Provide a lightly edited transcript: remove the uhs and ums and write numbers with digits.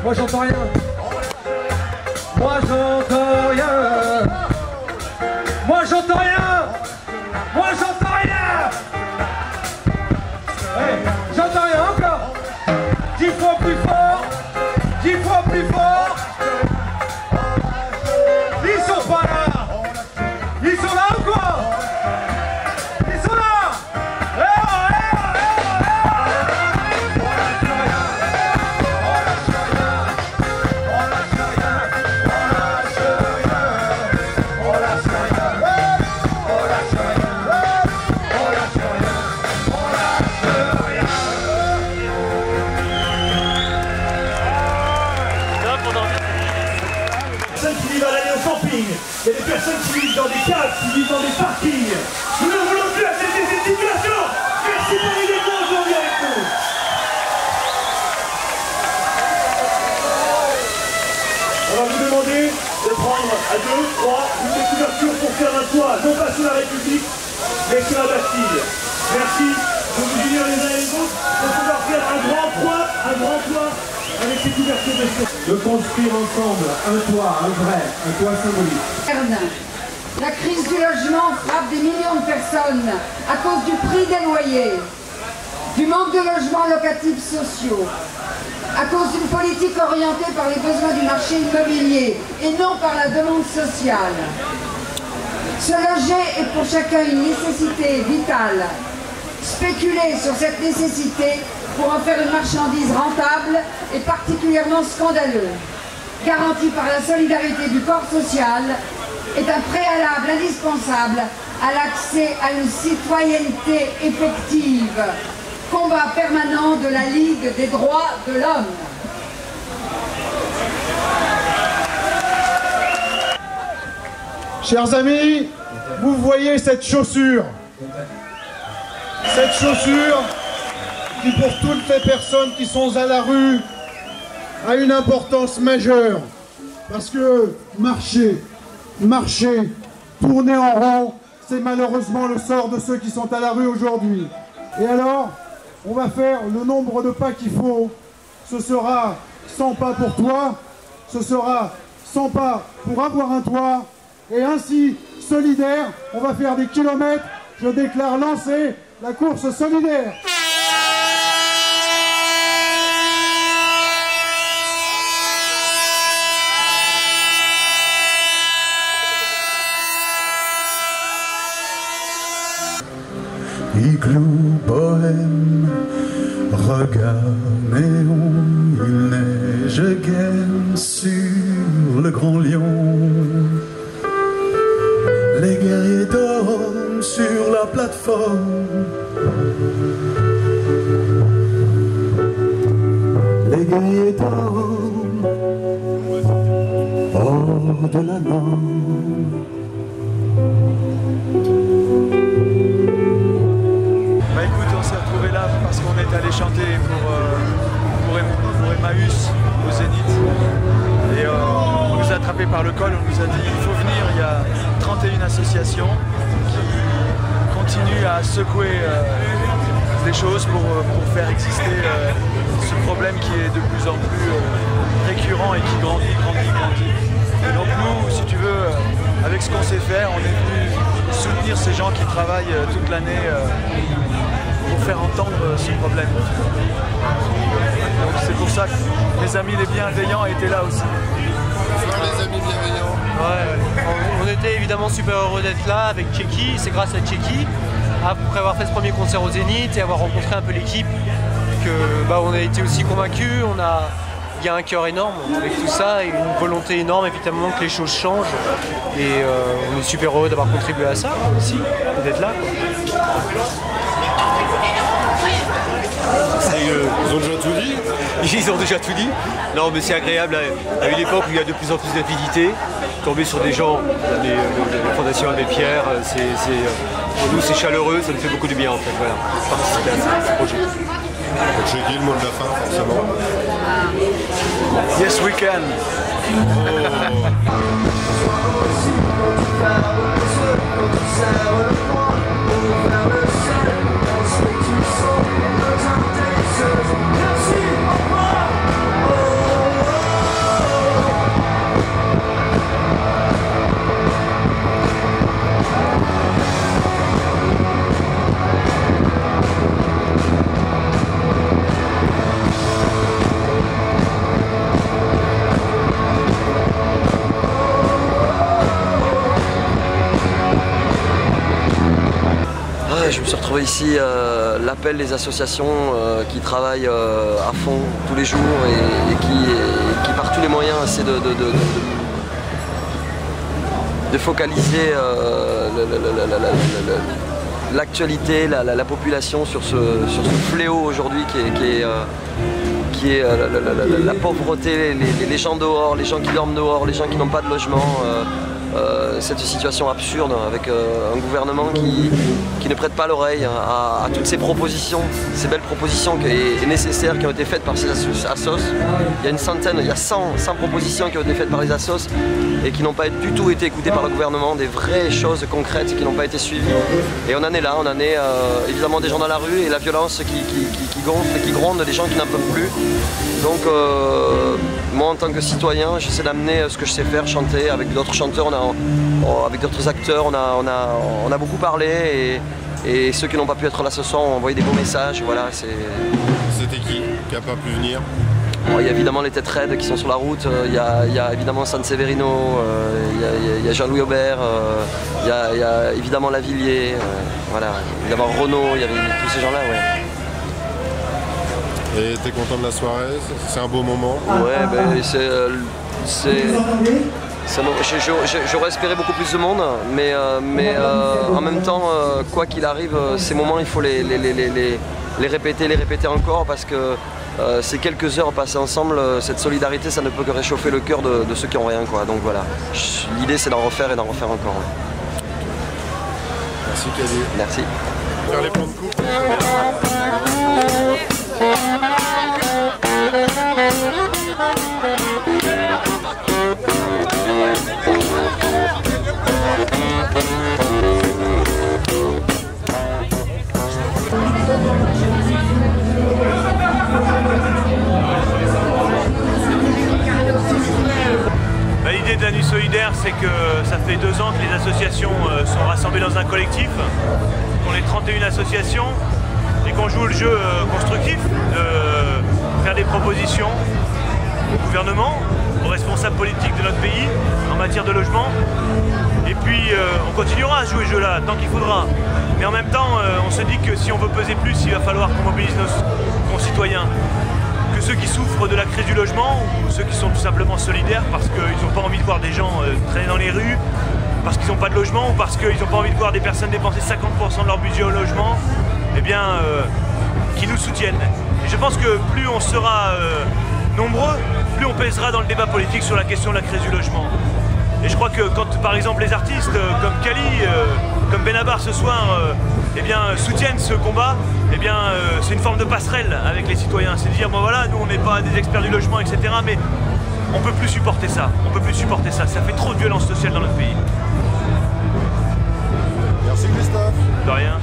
Moi j'entends rien. Moi j'entends rien. Moi j'entends rien. Moi j'entends rien. Hey, j'entends rien encore. 10 fois plus fort. 10 fois plus fort. Ils sont pas là. Ils sont là ou quoi? Ils sont là. Il y a des personnes qui vivent dans des caves, qui vivent dans des parkings. Nous ne voulons plus accepter cette situation. Merci pour les démons aujourd'hui avec nous. On va vous demander de prendre à 2, 3 une des couvertures pour faire un toit, non pas sur la République, mais sur la Bastille. Merci de vous unir les uns et les autres pour pouvoir faire un grand toit avec ces couvertures de feu. De construire ensemble un toit symbolique. La crise du logement frappe des millions de personnes à cause du prix des loyers, du manque de logements locatifs sociaux, à cause d'une politique orientée par les besoins du marché immobilier et non par la demande sociale. Se loger est pour chacun une nécessité vitale. Spéculer sur cette nécessité pour en faire une marchandise rentable est particulièrement scandaleux. Garantie par la solidarité du corps social, est un préalable indispensable à l'accès à une citoyenneté effective. Combat permanent de la Ligue des droits de l'homme. Chers amis, vous voyez cette chaussure. Cette chaussure qui, pour toutes les personnes qui sont à la rue, a une importance majeure. Parce que marcher, tourner en rond, c'est malheureusement le sort de ceux qui sont à la rue aujourd'hui. Et alors, on va faire le nombre de pas qu'il faut. Ce sera 100 pas pour toi, ce sera 100 pas pour avoir un toit. Et ainsi, solidaire, on va faire des kilomètres. Je déclare lancer la course solidaire. Igloo, bohème, regard néon, il neige gaine sur le Grand Lion. Les guerriers dorment sur la plateforme. Les guerriers dorment hors de la norme. Bah écoute, on s'est retrouvés là parce qu'on est allé chanter pour Emmaüs au Zénith. Et on nous a attrapés par le col, on nous a dit il faut venir, il y a 31 associations qui continuent à secouer des choses pour faire exister ce problème qui est de plus en plus récurrent et qui grandit. Et donc nous, si tu veux, avec ce qu'on sait faire, on est venu soutenir ces gens qui travaillent toute l'année pour faire entendre ce problème. Donc c'est pour ça que mes amis les bienveillants étaient là aussi. Les amis bienveillants. Ouais. On était évidemment super heureux d'être là avec Tchéki. C'est grâce à Tchéki, après avoir fait ce premier concert au Zénith et avoir rencontré un peu l'équipe, que on a été aussi convaincus. Il y a un cœur énorme avec tout ça et une volonté énorme évidemment que les choses changent. Et on est super heureux d'avoir contribué à ça aussi, d'être là. Ils ont déjà tout dit. Ils ont déjà tout dit. Non, mais c'est agréable à une époque où il y a de plus en plus d'avidité. Tomber sur des gens, la Fondation Abbé Pierre, pour nous c'est chaleureux, ça nous fait beaucoup de bien en fait. Voilà, participer à ce projet. J'ai dit le mot de la fin, forcément. Yes, we can. me suis retrouvé ici, l'appel des associations qui travaillent à fond tous les jours et qui par tous les moyens essaient de focaliser l'actualité, la population sur ce fléau aujourd'hui qui est la pauvreté, les gens dehors, les gens qui dorment dehors, les gens qui n'ont pas de logement. Cette situation absurde avec un gouvernement qui ne prête pas l'oreille à toutes ces propositions, ces belles propositions et nécessaires qui ont été faites par ces assos. Il y a une centaine, il y a 100 propositions qui ont été faites par les assos et qui n'ont pas du tout été écoutées par le gouvernement, des vraies choses concrètes qui n'ont pas été suivies. Et on en est là, on en est évidemment des gens dans la rue et la violence qui gonfle et qui gronde, des gens qui n'en peuvent plus. Donc moi en tant que citoyen, j'essaie d'amener ce que je sais faire, chanter avec d'autres chanteurs, avec d'autres acteurs, on a beaucoup parlé et ceux qui n'ont pas pu être là ce soir ont envoyé des beaux messages. Voilà, c'était qui n'a pas pu venir? Bon, il y a évidemment les têtes raides qui sont sur la route, il y a évidemment San Severino, il y a Jean-Louis Aubert, il y a évidemment Lavilliers, voilà, évidemment Renaud, il y avait tous ces gens-là. Ouais. Et t'es content de la soirée? C'est un beau moment? Ouais, ben j'aurais espéré beaucoup plus de monde, mais en même temps, quoi qu'il arrive, ces moments, il faut les répéter encore, parce que ces quelques heures passées ensemble, cette solidarité, ça ne peut que réchauffer le cœur de ceux qui n'ont rien, quoi. Donc voilà, l'idée c'est d'en refaire et d'en refaire encore. Merci Caddy. Merci. Faire les plans de coupe. L'idée de la nuit solidaire, c'est que ça fait 2 ans que les associations sont rassemblées dans un collectif. On est 31 associations et qu'on joue le jeu constructif de faire des propositions au gouvernement, aux responsables politiques de notre pays en matière de logement. Et puis on continuera à jouer ce jeu-là tant qu'il faudra. Mais en même temps, on se dit que si on veut peser plus, il va falloir qu'on mobilise nos concitoyens. Que ceux qui souffrent de la crise du logement ou ceux qui sont tout simplement solidaires parce qu'ils n'ont pas envie de voir des gens traîner dans les rues, parce qu'ils n'ont pas de logement ou parce qu'ils n'ont pas envie de voir des personnes dépenser 50% de leur budget au logement, eh bien, qui nous soutiennent. Et je pense que plus on sera nombreux, plus on pèsera dans le débat politique sur la question de la crise du logement. Et je crois que quand par exemple les artistes comme Kali, comme Benabar ce soir, eh bien, soutiennent ce combat, eh bien, c'est une forme de passerelle avec les citoyens. C'est de dire, bon voilà, nous on n'est pas des experts du logement, etc. Mais on ne peut plus supporter ça. On peut plus supporter ça. Ça fait trop de violence sociale dans notre pays. Merci Christophe. De rien.